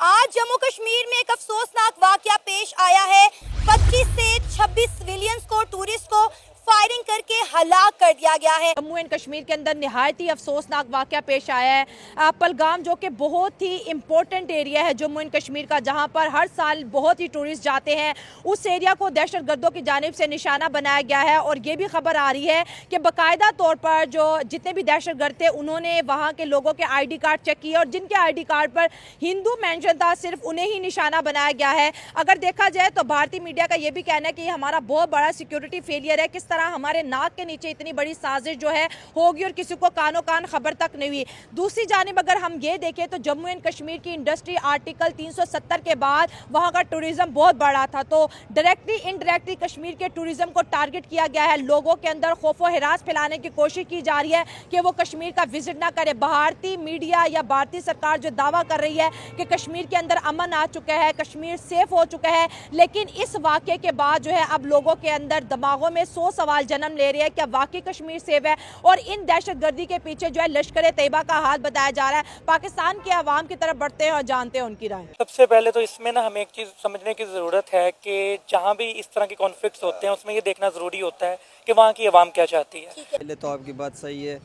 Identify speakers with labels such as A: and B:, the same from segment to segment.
A: आज जम्मू कश्मीर में एक अफसोसनाक वाकया पेश आया है। 25 से 26 सिविलियंस को, टूरिस्ट को फायरिंग करके हलाक कर दिया गया है।
B: जम्मू एंड कश्मीर के अंदर निहायत ही अफसोसनाक वाकया पेश आया है। पहलगाम जो कि बहुत ही इम्पोर्टेंट एरिया है जम्मू एंड कश्मीर का, जहां पर हर साल बहुत ही टूरिस्ट जाते हैं, उस एरिया को दहशत गर्दों की जानिब से निशाना बनाया गया है। और ये भी खबर आ रही है कि बाकायदा तौर पर जो जितने भी दहशत गर्द थे उन्होंने वहाँ के लोगों के ID कार्ड चेक किए और जिनके ID कार्ड पर हिंदू मेंशन था सिर्फ उन्हें ही निशाना बनाया गया है। अगर देखा जाए तो भारतीय मीडिया का ये भी कहना है कि हमारा बहुत बड़ा सिक्योरिटी फेलियर है, किस तरह हमारे नाक के नीचे इतनी बड़ी साजिश जो है होगी और किसी को कानो कान खबर तक नहीं हुई। दूसरी जानिब अगर हम ये देखें तो जम्मू एंड कश्मीर की इंडस्ट्री आर्टिकल 370 के बाद वहाँ का टूरिज्म बहुत बढ़ा था, तो डायरेक्टली इनडायरेक्टली कश्मीर के टूरिज्म को टारगेट किया गया है। लोगों के अंदर खौफ व हिरास फैलाने की कोशिश की जा रही है कि वो कश्मीर का विजिट ना करे। भारतीय मीडिया या भारतीय सरकार जो दावा कर रही है कि कश्मीर के अंदर अमन आ चुका है, कश्मीर सेफ हो चुका है, लेकिन इस वाक़े के बाद जो है अब लोगों के अंदर दिमागों में 100 सवाल जन्म ले रहे हैं। क्या वाकई कश्मीर सेफ है? और इन दहशतगर्दी के पीछे जो है लश्कर तैयबा का हाथ बताया जा रहा है। पाकिस्तान के अवाम की तरफ बढ़ते हैं और जानते हैं उनकी राय।
C: सबसे पहले तो इसमें ना हमें एक चीज़ समझने की ज़रूरत है कि जहाँ भी इस तरह के कॉन्फ्लिक्ट्स होते हैं उसमें ये देखना ज़रूरी होता है कि वहाँ की आवाम क्या चाहती है।
D: पहले तो आपकी बात सही है,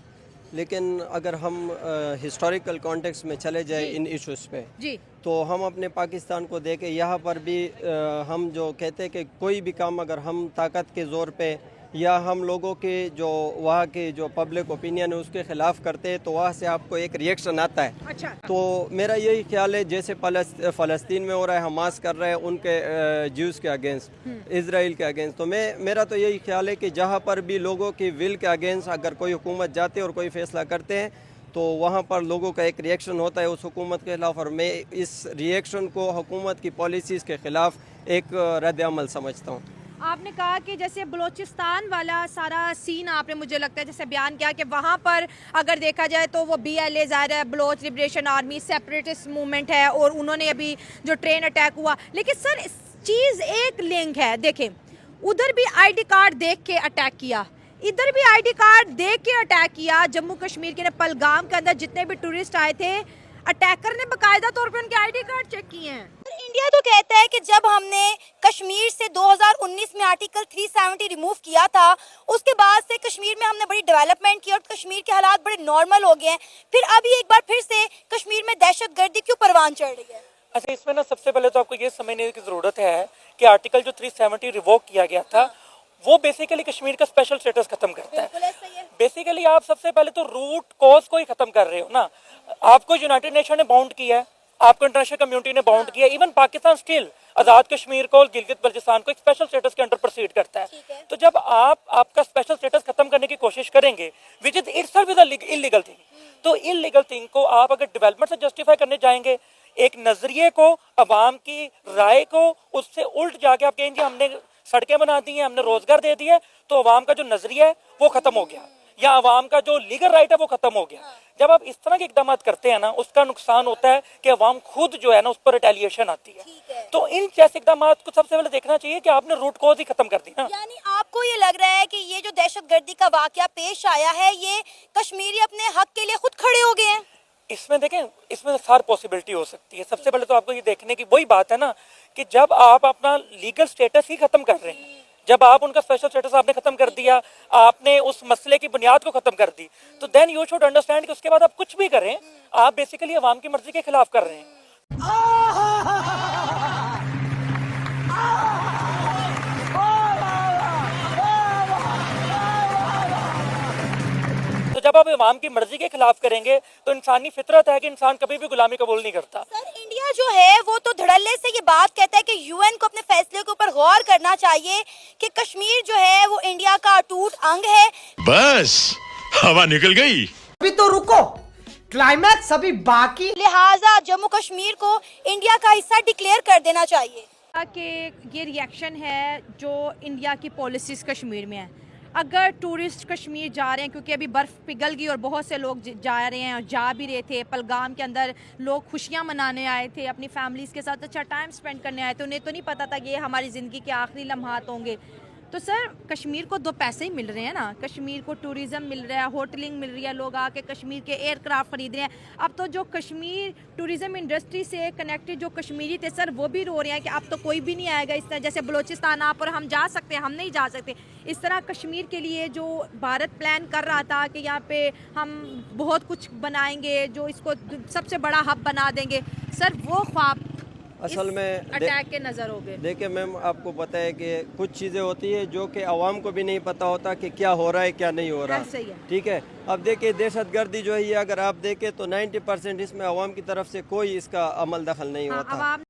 D: लेकिन अगर हम हिस्टोरिकल कॉन्टेक्स्ट में चले जाए इन इश्यूज़ पे
B: जी,
D: तो हम अपने पाकिस्तान को देखें, यहाँ पर भी हम जो कहते हैं कि कोई भी काम अगर हम ताकत के ज़ोर पे या हम लोगों के जो वहाँ के जो पब्लिक ओपिनियन है उसके ख़िलाफ़ करते हैं तो वहाँ से आपको एक रिएक्शन आता है।
B: अच्छा,
D: तो मेरा यही ख्याल है जैसे फ़लस्तीन में हो रहा है, हमास कर रहे हैं उनके ज्यूज़ के अगेंस्ट, इजराइल के अगेंस्ट, तो मेरा तो यही ख्याल है कि जहाँ पर भी लोगों की विल के अगेंस्ट अगर कोई हुकूमत जाते और कोई फ़ैसला करते हैं तो वहाँ पर लोगों का एक रिएक्शन होता है उस हुकूमत के ख़िलाफ़, और मैं इस रिएक्शन को हुकूमत की पॉलिसीज़ के ख़िलाफ़ एक रद्द अमल समझता हूँ।
B: आपने कहा कि जैसे बलूचिस्तान वाला सारा सीन आपने मुझे लगता है जैसे बयान किया कि वहाँ पर अगर देखा जाए तो वो BLA ज़ाहिर है Baloch Liberation Army separatist movement है और उन्होंने अभी जो ट्रेन अटैक हुआ, लेकिन सर इस चीज़ एक लिंक है। देखें उधर भी ID कार्ड देख के अटैक किया, इधर भी ID कार्ड देख के अटैक किया। जम्मू कश्मीर के पहलगाम के अंदर जितने भी टूरिस्ट आए थे, अटैकर ने बाकायदा तौर पर उनके ID कार्ड चेक किए हैं।
A: इंडिया तो कहता है कि जब हमने कश्मीर से 2019 में आर्टिकल 370 रिमूव किया था, उसके बाद से कश्मीर में हमने बड़ी डेवलपमेंट की और कश्मीर के हालात बड़े नॉर्मल हो गए हैं। फिर अभी एक बार फिर से कश्मीर में दहशतगर्दी क्यों परवान चढ़ रही है?
C: अच्छा, इसमें ना सबसे पहले तो आपको ये समझने की ज़रूरत है कि आर्टिकल जो 370 रिवोक किया गया था वो बेसिकली कश्मीर का स्पेशल स्टेटस खत्म करता है। बेसिकली आप सबसे पहले तो रूट कॉज को ही खत्म कर रहे हो ना। आपको यूनाइटेड नेशन ने बाउंड किया है, आपको इंटरनेशनल कम्युनिटी ने बाउंड किया, इवन पाकिस्तान स्टिल आज़ाद कश्मीर को, गिलगित बल्चिस्तान को एक स्पेशल स्टेटस के अंडर प्रोसीड करता है। तो जब आप आपका स्पेशल स्टेटस खत्म करने की कोशिश करेंगे which is itself is illegal thing, तो इलीगल थिंग को आप अगर डेवलपमेंट से जस्टिफाई करने जाएंगे, एक नजरिए को, अवाम की राय को, उससे उल्ट जाके आप कहेंगे हमने सड़कें बना दी हैं, हमने रोजगार दे दिया, तो अवाम का जो नजरिया है वो खत्म हो गया या अवाम का जो लीगल राइट है वो खत्म हो गया। जब आप इस तरह के इकदाम करते हैं ना, उसका नुकसान होता है कि अवाम खुद जो है ना उस पर रिटेलिएशन आती है। तो इन जैसे इकदाम को सबसे पहले देखना चाहिए कि आपने रूट कॉज ही खत्म कर दी ना।
A: यानी आपको ये लग रहा है कि ये जो दहशतगर्दी का वाकया पेश आया है, ये कश्मीरी अपने हक के लिए खुद खड़े हो गए हैं?
C: इसमें देखें, इसमें सारी पॉसिबिलिटी हो सकती है। सबसे पहले तो आपको ये देखने की वही बात है ना कि जब आप अपना लीगल स्टेटस ही खत्म कर रहे हैं, जब आप उनका स्पेशल स्टेटस आपने खत्म कर दिया, आपने उस मसले की बुनियाद को खत्म कर दी, तो देन यू शुड अंडरस्टैंड कि उसके बाद आप कुछ भी करें आप बेसिकली अवाम की मर्जी के खिलाफ कर रहे हैं। तो जब आप अवाम की मर्जी के खिलाफ करेंगे तो इंसानी फितरत है कि इंसान कभी भी गुलामी कबूल नहीं करता।
A: सर इंडिया जो है वो तो धड़ल्ले से ये बात कहता है कि UN को अपने फैसले के ऊपर गौर करना चाहिए कि कश्मीर जो है वो इंडिया का अटूट अंग है।
E: बस हवा निकल गई।
F: अभी तो रुको, क्लाइमैक्स अभी बाकी।
A: लिहाजा जम्मू कश्मीर को इंडिया का हिस्सा डिक्लेयर कर देना चाहिए।
B: कि ये रिएक्शन है जो इंडिया की पॉलिसीज़ कश्मीर में है। अगर टूरिस्ट कश्मीर जा रहे हैं क्योंकि अभी बर्फ़ पिघल गई और बहुत से लोग जा रहे हैं और जा भी रहे थे, पहलगाम के अंदर लोग खुशियां मनाने आए थे, अपनी फैमिलीज़ के साथ अच्छा टाइम स्पेंड करने आए थे, उन्हें तो नहीं पता था कि ये हमारी ज़िंदगी के आखिरी लम्हात होंगे। तो तो सर कश्मीर को दो पैसे ही मिल रहे हैं ना, कश्मीर को टूरिज्म मिल रहा है, होटलिंग मिल रही है, लोग आके कश्मीर के एयरक्राफ्ट खरीद रहे हैं। अब तो जो कश्मीर टूरिज्म इंडस्ट्री से कनेक्टेड जो कश्मीरी थे सर, वो भी रो रहे हैं कि अब तो कोई भी नहीं आएगा। इस तरह जैसे बलूचिस्तान आप और हम जा सकते हैं, हम नहीं जा सकते। इस तरह कश्मीर के लिए जो भारत प्लान कर रहा था कि यहाँ पे हम बहुत कुछ बनाएंगे, जो इसको सबसे बड़ा हब बना देंगे, सर वो ख्वाब
D: असल में
B: अटैक के नज़र हो गए।
D: देखिए मैम, आपको पता है कि कुछ चीज़ें होती है जो कि आवाम को भी नहीं पता होता कि क्या हो रहा है क्या नहीं हो रहा।
B: सही है।
D: ठीक है, अब देखिए दहशतगर्दी जो है ये अगर आप देखें तो 90% इसमें आवाम की तरफ से कोई इसका अमल दखल नहीं होता।
B: आवाम